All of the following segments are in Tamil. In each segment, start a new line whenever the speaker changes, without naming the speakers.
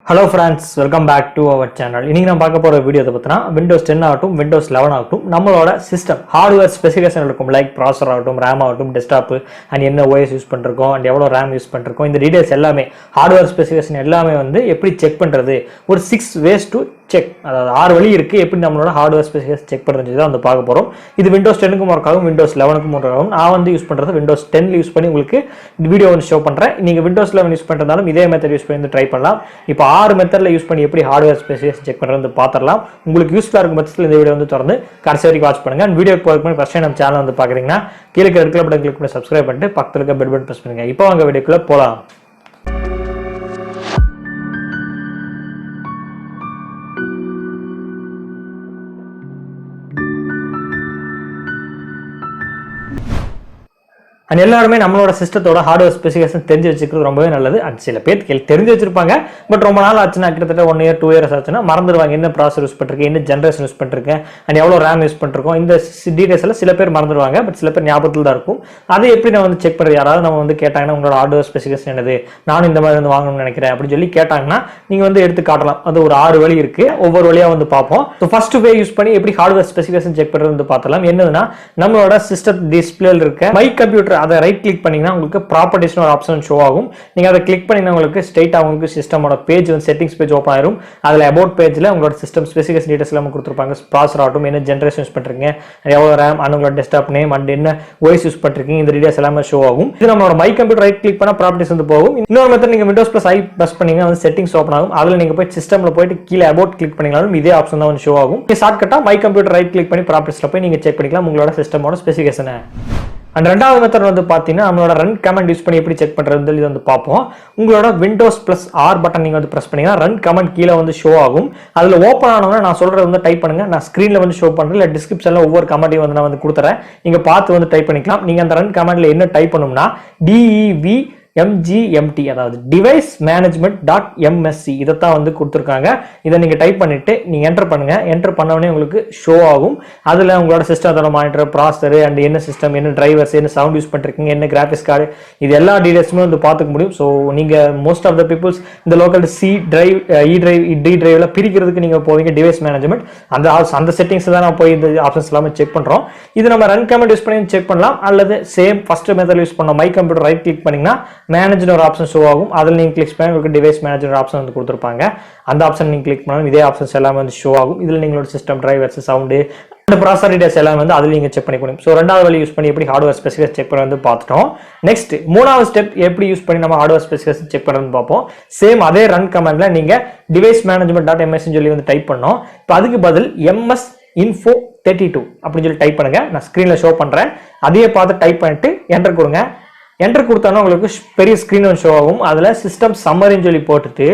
Hello friends, welcome back to our channel. இன்னைக்கு நான் பார்க்க போற வீடியோ பார்த்தீங்கன்னா Windows 10 ஆகட்டும் Windows 11 ஆகட்டும் நம்மளோட சிஸ்டம் ஹார்ட்வேர் ஸ்பெசிஃபிகேஷன் இருக்கும் லைக் ப்ராசஸர் ஆகட்டும் RAM ஆகட்டும் டெஸ்க்டாப் அண்ட் என்ன OS யூஸ் பண்ணிருக்கோம் அண்ட் எவ்வளவு RAM யூஸ் பண்ணிருக்கோம் இந்த டீடைல்ஸ் எல்லாமே ஹார்ட்வேர் ஸ்பெசிஃபிகேஷன் எல்லாமே வந்து எப்படி செக் பண்றது ஒரு 6 ways to செக் அதாவது 6 வழி இருக்கு எப்படி நம்மளோட ஹார்ட்வேர் ஸ்பெசிஃபிகேஷன் செக் பண்றது தான் வந்து பார்க்க போறோம். இது Windows 10க்கும் ஒர்க் ஆகும் Windows 11க்கும் ஒர்க் ஆகும். நான் வந்து யூஸ் பண்றது Windows 10 யூஸ் பண்ணி உங்களுக்கு இந்த வீடியோ வந்து ஷோ பண்றேன். நீங்க Windows 11 யூஸ் பண்றதாலும் இதே மெத்தட் யூஸ் பண்ணி ட்ரை பண்ணலாம். இப்போ 6 மெத்தட்ல யூஸ் பண்ணி எப்படி ஹார்ட்வேர் ஸ்பெசிஃபிகேஷன் செக் பண்றது பாத்திரலாம். உங்களுக்கு யூஸ்ஃபுல்லா இருக்கும் பட்சத்தில் இந்த வீடியோ வந்து தொடர்ந்து கடைசி வரைக்கும் வாட்ச் பண்ணுங்க. வீடியோ போறதுக்கு முன்னாடி ஃபர்ஸ்ட் நம்ம சேனல் வந்து பாக்குறீங்கன்னா கீழ இருக்க ரெட் கலர் பட்டன் கிளிக் பண்ணி சப்ஸ்கிரைப் பண்ணிட்டு பக்கத்துல இருக்க பெல் பட்டன் பிரஸ் பண்ணுங்க. இப்போ வாங்க வீடியோக்குள்ள போலாம். அண்ட் எல்லாருமே நம்மளோட சிஸ்டத்தோட ஹார்ட்வேர் ஸ்பெசிஃபிகேஷன் தெரிஞ்சு வச்சுக்கிறது ரொம்பவே நல்லது. அண்ட் சில பேர் தெரிஞ்சு வச்சிருப்பாங்க, பட் ரொம்ப நாள் ஆச்சுன்னா கிட்டத்தட்ட 1 year 2 years ஆச்சுன்னா மறந்துடுவாங்க. என்ன ப்ராசஸர் யூஸ் பண்ணிருக்கேன், என்ன ஜென்ரேஷன் யூஸ் பண்ணிருக்கேன், அண்ட் எவ்வளோ RAM யூஸ் பண்ணிருக்கோம், இந்த டீடைல்ஸ் எல்லாம் சில பேர் மறந்துடுவாங்க. பட் சில பேர் ஞாபகத்தில் தான் இருக்கும். அதை எப்படி நான் வந்து செக் பண்ணுறது, யாராவது நம்ம வந்து கேட்டாங்கன்னா உங்களோட ஹார்ட்வேர் ஸ்பெசிஃபிகேஷன் என்னது, நானும் இந்த மாதிரி வந்து வாங்கணும்னு நினைக்கிறேன் அப்படின்னு சொல்லி கேட்டாங்கன்னா நீங்க வந்து எடுத்து காட்டலாம். அது ஒரு 6 வழி இருக்கு, ஒவ்வொரு வழியா வந்து பார்ப்போம். ஸோ ஃபர்ஸ்ட் வே யூஸ் பண்ணி எப்படி ஹார்ட்வேர் ஸ்பெசிஃபிகேஷன் செக் பண்ணுறது வந்து பார்த்தலாம். என்னதுன்னா நம்மளோட சிஸ்டம் டிஸ்பிளேல இருக்க மை கம்ப்யூட்டர் அதை ரைட் கிளிக் பண்ணி உங்களுக்கு ப்ராப்பர்ட்டிஸ்னு ஒரு ஆப்ஷன் ஷோ ஆகும். நீங்க அதை கிளிக் பண்ணீங்கன்னா உங்களுக்கு ஸ்ட்ரைட்டா உங்களுக்கு சிஸ்டமோட பேஜ் வந்து செட்டிங்ஸ் பேஜ் ஓபன் ஆயிரும். அதுல அபவுட் பேஜ்ல உங்களோட சிஸ்டம் ஸ்பெசிஃபிகேஷன் டீடைல்ஸ் எல்லாம் கொடுத்திருப்பாங்க. ப்ராசஸர் ஆகட்டும், என்ன ஜெனரேஷன் யூஸ் பண்றீங்க, எவ்வளவு RAM, உங்களோட டெஸ்க்டாப் நேம் அண்ட் என்ன OS யூஸ் பண்றீங்க, இந்த டீடைல்ஸ் எல்லாமே ஷோ ஆகும். இது நம்மளோட மை கம்ப்யூட்டர் ரைட் கிளிக் பண்ணா ப்ராப்பர்ட்டிஸ் வந்து போகும். இன்னொரு மெத்தட் நீங்க Windows +I பிரஸ் பண்ணீங்கன்னா வந்து செட்டிங்ஸ் ஓபன் ஆகும். அதுல நீங்க போய் சிஸ்டம்ல போயிட்டு கீழ அபவுட் கிளிக் பண்ணீங்கனாலும் இதே ஆப்ஷன் தான் வந்து ஷோ ஆகும். நீங்க ஷார்ட்கட்டா மை கம்ப்யூட்டர் ரைட் கிளிக் பண்ணி ப்ராப்பர்ட்டிஸ்ல போய் நீங்க செக் பண்ணிக்கலாம் உங்களோட சிஸ்டமோட ஸ்பெசிஃபிகேஷனை. அண்ட் ரெண்டாவது மெத்தட் வந்து பார்த்தீங்கன்னா நம்மளோட ரன் கமெண்ட் யூஸ் பண்ணி எப்படி செக் பண்ணுறது இது வந்து பார்ப்போம். உங்களோட Windows+R பட்டன் நீங்கள் வந்து ப்ரெஸ் பண்ணீங்கன்னா ரன் கமெண்ட் கீழே வந்து ஷோ ஆகும். அதில் ஓப்பன் ஆனவங்க நான் சொல்கிறது வந்து டைப் பண்ணுங்க. நான் ஸ்க்ரீனில் வந்து ஷோ பண்ணுறேன், இல்லை டிஸ்கிரிப்ஷனில் ஒவ்வொரு கமெண்ட்டையும் வந்து நான் வந்து கொடுத்துறேன். நீங்கள் பார்த்து வந்து டைப் பண்ணிக்கலாம். நீங்கள் அந்த ரன் கமெண்ட்ல என்ன டைப் பண்ணணும்னா DEVMGMT அதாவது டிவைஸ் மேனேஜ்மெண்ட் .msc இதைத்தான் வந்து கொடுத்துருக்காங்க. இதை நீங்க டைப் பண்ணிட்டு நீங்க என்டர் பண்ணுங்க. என்டர் பண்ண உடனே உங்களுக்கு ஷோ ஆகும். அதுல உங்களோட சிஸ்டத்தோட மானிட்டர், ப்ராசஸர் அண்ட் என்ன சிஸ்டம், என்ன டிரைவர்ஸ், என்ன சவுண்ட் யூஸ் பண்ணிருக்கீங்க, என்ன கிராபிக்ஸ் கார்டு, இது எல்லா டீடைல்ஸுமே வந்து பார்த்துக்க முடியும். ஸோ நீங்க மோஸ்ட் ஆஃப் த பீப்புள்ஸ் இந்த local C drive, E drive, D டிரைவ்ல பிரிக்கிறதுக்கு நீங்க போவீங்க டிவைஸ் மேனேஜ்மெண்ட். அந்த செட்டிங்ஸ் தான் நான் போய் இந்த ஆப்ஷன்ஸ் எல்லாமே செக் பண்றோம். இது நம்ம ரன் கமெண்ட் யூஸ் பண்ணி செக் பண்ணலாம். அல்லது சேம் ஃபர்ஸ்ட் மெத்தட் யூஸ் பண்ணோம். மை கம்ப்யூட்டர் ரைட் கிளிக் பண்ணீங்கன்னா மேனேஜர் ஒரு ஆப்ஷன் ஷோ ஆகும். அதில் நீங்கள் கிளிக் பண்ணி உங்களுக்கு டிவைஸ் மேனேஜர் ஆப்ஷன் வந்து கொடுத்துருப்பாங்க. அந்த ஆப்ஷன் நீங்கள் கிளிக் பண்ணாலும் இதே ஆப்ஷன்ஸ் எல்லாமே வந்து ஷோ ஆகும். இதில் நீங்களோட சிஸ்டம் டிரைவர்ஸ், சவுண்டு, அந்த ப்ராசஸர் டீடைல்ஸ் எல்லாம் வந்து அதில் நீங்கள் செக் பண்ணி முடியும். ஸோ ரெண்டாவது வழி யூஸ் பண்ணி எப்படி ஹார்ட்வேர் ஸ்பெசிஃபிகேஷன் செக் பண்ணி வந்து பார்த்துட்டோம். நெக்ஸ்ட் மூணாவது ஸ்டெப் எப்படி யூஸ் பண்ணி நம்ம ஹார்ட்வேர் ஸ்பெசிஃபிகேஷன் செக் பண்ணுறதுன்னு பார்ப்போம். சேம் அதே ரன் கமெண்ட்ல நீங்கள் டிவைஸ் மேனேஜ்மெண்ட் .ms சொல்லி வந்து டைப் பண்ணோம். இப்போ அதுக்கு பதில் MS Info 32 அப்படின்னு சொல்லி டைப் பண்ணுங்க. நான் ஸ்க்ரீனில் ஷோ பண்ணுறேன். அதையே பார்த்து டைப் பண்ணிட்டு என்டர் கொடுங்க. என்டர் கொடுத்தாலும் உங்களுக்கு பெரிய ஸ்க்ரீன் ஷோ ஆகும். அதில் சிஸ்டம் சம்மரின்னு சொல்லி போட்டுட்டு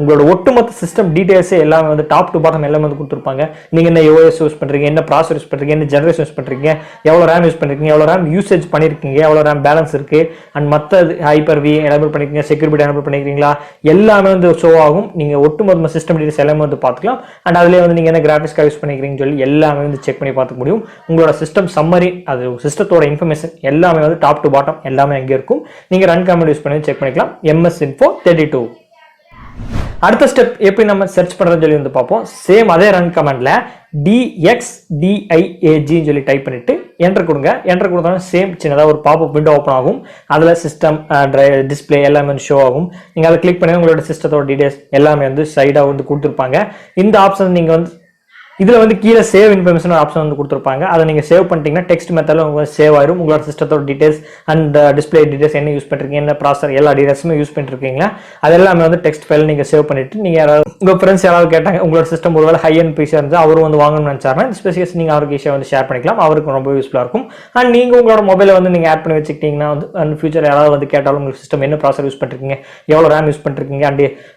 உங்களோட ஒட்டுமொத்த சிஸ்டம் டீடைல்ஸே எல்லாமே வந்து டாப் டு பாட்டம் எல்லாமே வந்து கொடுத்துருப்பாங்க. நீங்கள் என்ன OS யூஸ் பண்ணுறீங்க, என்ன ப்ராசஸர் யூஸ் பண்ணுறீங்க, என்ன ஜெனரேஷன் யூஸ் பண்ணுறீங்க, எவ்வளோ RAM யூஸ் பண்ணிருக்கீங்க, எவ்வளோ RAM யூசேஜ் பண்ணியிருக்கீங்க, எவ்வளோ RAM பேலன்ஸ் இருக்குது, அண்ட் மற்ற Hyper-V எனேபிள் பண்ணிருக்கீங்க, செக்யூரிட்டி எனேபிள் பண்ணிக்கிறீங்களா, எல்லாமே வந்து ஷோ ஆகும். நீங்கள் ஒட்டுமொத்த சிஸ்டம் டீடைல்ஸ் எல்லாமே வந்து பார்த்துக்கலாம். அண்ட் அதிலே வந்து நீங்கள் என்ன கிராபிக்ஸ் கார்டு யூஸ் பண்ணிக்கிறீங்கன்னு சொல்லி எல்லாமே வந்து செக் பண்ணி பார்த்துக்க முடியும். உங்களோட சிஸ்டம் சம்மரி, அது சிஸ்டத்தோட இன்ஃபர்மேஷன் எல்லாமே வந்து டாப் டு பாட்டம் எல்லாமே அங்கே இருக்கும். நீங்கள் ரன் கமெண்ட் யூஸ் பண்ணி செக் பண்ணிக்கலாம். MS Info 32. அடுத்த ஸ்டெப் எப்படி நம்ம சர்ச் பண்றதுன்னு சொல்லி வந்து பார்ப்போம். சேம் அதே ரன் கமெண்ட்ல DXDIAG சொல்லி டைப் பண்ணிட்டு என்டர் கொடுங்க. என்டர் கொடுத்தாலும் சேம் சின்னதாக ஒரு பாப்அப் விண்டோ ஓப்பன் ஆகும். அதில் சிஸ்டம் டிஸ்பிளே எல்லாமே ஷோ ஆகும். நீங்கள் அதை கிளிக் பண்ணி உங்களோட சிஸ்டத்தோட டீடைல்ஸ் எல்லாமே வந்து சைடாக வந்து கொடுத்துருப்பாங்க. இந்த ஆப்ஷன் நீங்கள் வந்து இதுல வந்து கீழே சேவ் இன்ஃபர்மேஷன் ஆப்ஷன் வந்து கொடுத்துருப்பாங்க. அதை நீங்க சேவ் பண்ணிட்டீங்கன்னா டெக்ஸ்ட் மெத்தட்ல உங்களுக்கு சேவ் ஆயிரும். உங்களோட சிஸ்டத்தோட டீடைல்ஸ் அண்ட் டிஸ்பிளே டீடைல்ஸ், என்ன யூஸ் பண்ணிருக்கீங்க, என்ன ப்ராசஸர், எல்லா டீடைல்ஸுமே யூஸ் பண்ணிருக்கீங்களா, அது எல்லாமே வந்து டெக்ஸ்ட் ஃபைல் நீங்க சேவ் பண்ணிட்டு நீங்க யாராவது உங்க ஃப்ரெண்ட்ஸ் யாராவது கேட்டாங்க உங்களோட சிஸ்டம் ஒருவேளை ஹை அண்ட் பிசியா இருந்தா அவரும் வந்து வாங்கணும்னு நினைச்சாருன்னா இந்த ஸ்பெசிஃபிகேஷன் நீங்க அவருக்கு ஈஸியாக வந்து ஷேர் பண்ணிக்கலாம். அவருக்கு ரொம்ப யூஸ்ஃபுல்லா இருக்கும். அண்ட் நீங்க உங்களோட மொபைலை வந்து நீங்க ஆட் பண்ணி வச்சுக்கிட்டீங்கன்னா வந்து அண்ட் ஃபியூச்சர் யாராவது வந்து கேட்டாலும் உங்களுக்கு சிஸ்டம் என்ன ப்ராசஸர் யூஸ் பண்ணிருக்கீங்க, எவ்வளவு RAM யூஸ் பண்ணிருக்கீங்க,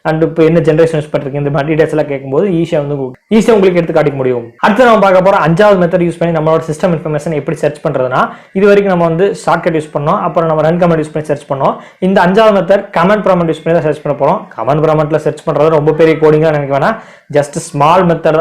அண்ட் இப்போ என்ன ஜென்ரேஷன் யூஸ் பண்ணிருக்கீங்க, இந்த மாதிரி டீடைல்ஸ் எல்லாம் கேட்கும்போது ஈஸியாக உங்களுக்கு எடுத்து காட்டிக்க முடியும். அடுத்து நம்ம பார்க்க போற அஞ்சாவது மெத்தட் யூஸ் பண்ணி நம்மளோட சிஸ்டம் இன்ஃபர்மேஷன் எப்படி சர்ச் பண்றதுனா, இது வரைக்கும் நம்ம வந்து ஷார்ட்கட் யூஸ் பண்ணோம், அப்புறம் நம்ம ரன் கமெண்ட் யூஸ் பண்ணி சர்ச் பண்ணோம். இந்த அஞ்சாவது மெத்தட் கமெண்ட் ப்ராம்ப்ட் யூஸ் பண்ணி தான் சர்ச் பண்ண போறோம். கமெண்ட் ப்ராம்ப்ட்ல சர்ச் பண்றது ரொம்ப பெரிய கோடிங்கா நினைக்க வேணாம். Just small method,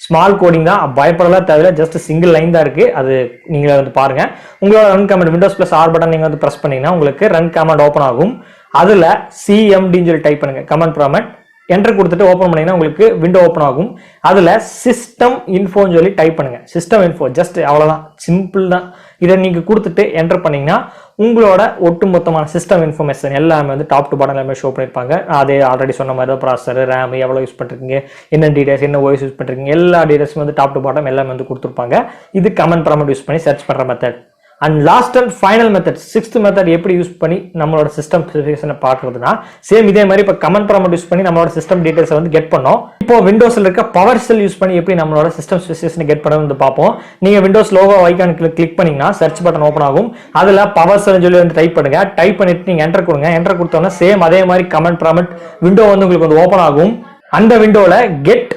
small coding தான், பயப்படலாம் தேவையில்லை. ஜஸ்ட் சிங்கிள் லைன் தான் இருக்கு. அது நீங்க வந்து பாருங்க. உங்களோட ரன் கமெண்ட் Windows+R பட்டன் நீங்க வந்து பிரஸ் பண்ணீங்கன்னா உங்களுக்கு ரன் கமெண்ட் ஓபன் ஆகும். அதுல CMD சொல்லி டைப் பண்ணுங்க. கமெண்ட் ப்ராம்ப்ட் என்டர் கொடுத்துட்டு ஓப்பன் பண்ணீங்கன்னா உங்களுக்கு விண்டோ ஓப்பன் ஆகும். அதில் சிஸ்டம் இன்ஃபோன்னு சொல்லி டைப் பண்ணுங்க. சிஸ்டம் இன்ஃபோ ஜஸ்ட் அவ்வளோதான், சிம்பிள் தான். இதை நீங்கள் கொடுத்துட்டு என்டர் பண்ணீங்கன்னா உங்களோட ஒட்டுமொத்தமான சிஸ்டம் இன்ஃபர்மேஷன் எல்லாமே வந்து டாப் டு பாட்டம் எல்லாமே ஷோ பண்ணியிருப்பாங்க. அதே ஆல்ரெடி சொன்ன மாதிரி தான் ப்ராசஸர், ரேம் எவ்வளோ யூஸ் பண்ணிருக்கீங்க, என்ன டீடைல்ஸ், என்ன ஓஎஸ் யூஸ் பண்ணிருக்கீங்க, எல்லா டீடைல்ஸும் வந்து டாப் டு பாட்டம் எல்லாமே வந்து கொடுத்துருப்பாங்க. இது கமெண்ட் ப்ராம்ப்ட் யூஸ் பண்ணி சர்ச் பண்ணுற method. And last and final method, sixth method எப்படி யூஸ் பண்ணி நம்மளோட சிஸ்டம் ஸ்பெசிஃபிகேஷனை பார்க்கறதுனா சேம் இதே மாதிரி இப்போ கமெண்ட் ப்ராம்ப்ட் யூஸ் பண்ணி நம்மளோட சிஸ்டம் டீடைல்ஸை வந்து கெட் பண்ணோம். இப்போ விண்டோஸ்ல இருக்க பவர் செல் யூஸ் பண்ணி எப்படி நம்மளோட சிஸ்டம் ஸ்பெசிஃபிகேஷனை கெட் பண்ணணும் வந்து பார்ப்போம். நீங்க விண்டோஸ் லோகோ ஐகான் கிளிக் பண்ணீங்கன்னா சர்ச் பட்டன் ஓப்பன் ஆகும். அதில் பவர் செல் சொல்லி வந்து டைப் பண்ணுங்க. டைப் பண்ணிட்டு நீங்க என்டர் கொடுங்க. என்டர் கொடுத்தோன்னா சேம் அதே மாதிரி கமெண்ட் ப்ராம்ப்ட் விண்டோ வந்து உங்களுக்கு வந்து ஓப்பன் ஆகும். அந்த விண்டோல கெட்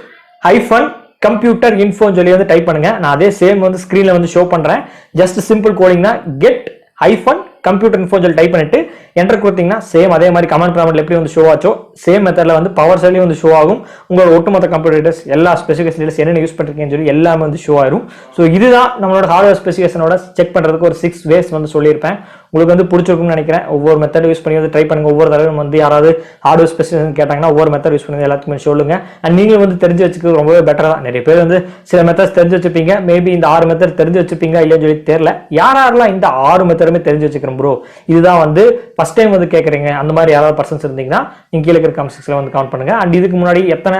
ஹைஃபன் கம்ப்யூட்டர் இன்ஃபோன்னு சொல்லி வந்து டைப் பண்ணுங்க. நான் அதே சேம் வந்து ஸ்கிரீன்ல வந்து ஷோ பண்றேன். ஜஸ்ட் சிம்பிள் கோடிங் தான். கெட் ஹைஃபன் கம்ப்யூட்டர் இன்ஃபோ சொல்லி டைப் பண்ணிட்டு என்டர் கொடுத்தீங்கன்னா சேம் அதே மாதிரி கமெண்ட் ப்ராம்ப்ட்ல எப்படி வந்து ஷோ ஆச்சோ சேம் மெத்தட்ல வந்து பவர் செல்லையும் வந்து ஷோ ஆகும். உங்களோட ஒட்டுமொத்த கம்ப்யூட்டர் டீடைல்ஸ் எல்லா ஸ்பெசிஃபிகேஷன் டீடைல்ஸ் என்னென்ன யூஸ் பண்ணிருக்கீங்கன்னு சொல்லி எல்லாமே வந்து ஷோ ஆயிரும். ஸோ இதுதான் நம்மளோட ஹார்ட்வேர் ஸ்பெசிஃபிகேஷனோட செக் பண்றதுக்கு ஒரு 6 வேஸ் வந்து சொல்லியிருப்பேன். உங்களுக்கு வந்து பிடிச்சிருக்கும்னு நினைக்கிறேன். ஒவ்வொரு மெத்தட் யூஸ் பண்ணி வந்து ட்ரை பண்ணுங்க. ஒவ்வொரு தடவை வந்து யாராவது ஹார்ட்வேர் ஸ்பெசிஃபிகேஷன் கேட்டாங்கன்னா ஒவ்வொரு மெத்தட் யூஸ் பண்ணி எல்லாத்துக்குமே சொல்லுங்க. அண்ட் நீங்க வந்து தெரிஞ்சு வச்சுக்கிறது ரொம்பவே பெட்டர் தான். நிறைய பேர் வந்து சில மெத்தட்ஸ் தெரிஞ்சு வச்சுப்பீங்க. மேபி இந்த 6 மெத்தட் தெரிஞ்சு வச்சுப்பீங்க இல்லைன்னு சொல்லி தெரியல. யாரெல்லாம் இந்த 6 மெத்தடுமே தெரிஞ்சு வச்சுக்கிறோம் ப்ரோ, இதுதான் வந்து ஃபர்ஸ்ட் டைம் வந்து கேட்குறீங்க, அந்த மாதிரி யாராவது பர்சன்ஸ் இருந்தீங்கன்னா நீங்க கீழே இருக்கிற கமெண்ட் செக்ஷன்ல வந்து கமெண்ட் பண்ணுங்க. அண்ட் இதுக்கு முன்னாடி எத்தனை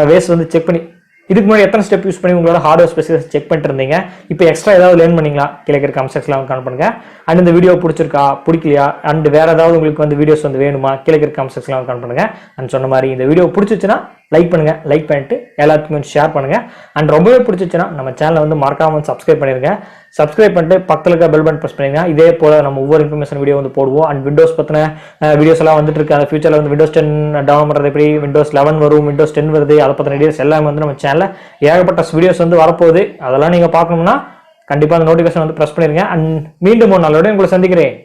வேஸ் வந்து செக் பண்ணி, இதுக்கு முன்னாடி எத்தனை ஸ்டெப் யூஸ் பண்ணி உங்களோட ஹார்ட்வேர் ஸ்பெசிஃபிகேஷன் செக் பண்ணிட்டு இருந்தீங்க, இப்போ எக்ஸ்ட்ரா ஏதாவது லேர்ன் பண்ணீங்களா, கீழே இருக்கிற கமெண்ட் செக்ஷன்ல வந்து கமெண்ட் பண்ணுங்க. அண்ட் இந்த வீடியோ பிடிச்சிருக்கா பிடிக்கலையா, அண்ட் வேற ஏதாவது உங்களுக்கு வந்து வீடியோஸ் வந்து வேணுமா, கீழே இருக்கிற கமெண்ட் செக்ஷன்ல வந்து கமெண்ட் பண்ணுங்க. அண்ட் சொன்ன மாதிரி இந்த வீடியோ பிடிச்சிச்சுன்னா லைக் பண்ணுங்க. லைக் பண்ணிட்டு எல்லாத்துக்குமே ஷேர் பண்ணுங்க. அண்ட் ரொம்பவே பிடிச்சிச்சுன்னா நம்ம சேனலை வந்து மறக்காம சப்ஸ்கிரைப் பண்ணிருங்க. சப்ஸ்கிரைப் பண்ணிட்டு பக்கத்துல இருக்க பெல் பட்டன் பிரஸ் பண்ணுங்க. இதே போல நம்ம ஒவ்வொரு இன்ஃபர்மேஷன் வீடியோ வந்து போடுவோம். அண்ட் விண்டோஸ் பத்தின வீடியோஸ் எல்லாம் வந்துட்டு இருக்கு. அந்த ஃபியூச்சர்ல வந்து விண்டோஸ் 10 டவுன் பண்றது எப்படி, விண்டோஸ் 11 வரும், விண்டோஸ் 10 வருது, அதை பத்தின வீடியோஸ் எல்லாமே வந்து நம்ம சேனல்ல ஏகப்பட்ட வீடியோஸ் வந்து வரப்போகுது. அதெல்லாம் நீங்க பார்க்கணும்னா கண்டிப்பா அந்த நோட்டிஃபிகேஷன் வந்து பிரஸ் பண்ணிருங்க. அண்ட் மீண்டும் ஒரு நாளோட உங்களை சந்திக்கிறேன்.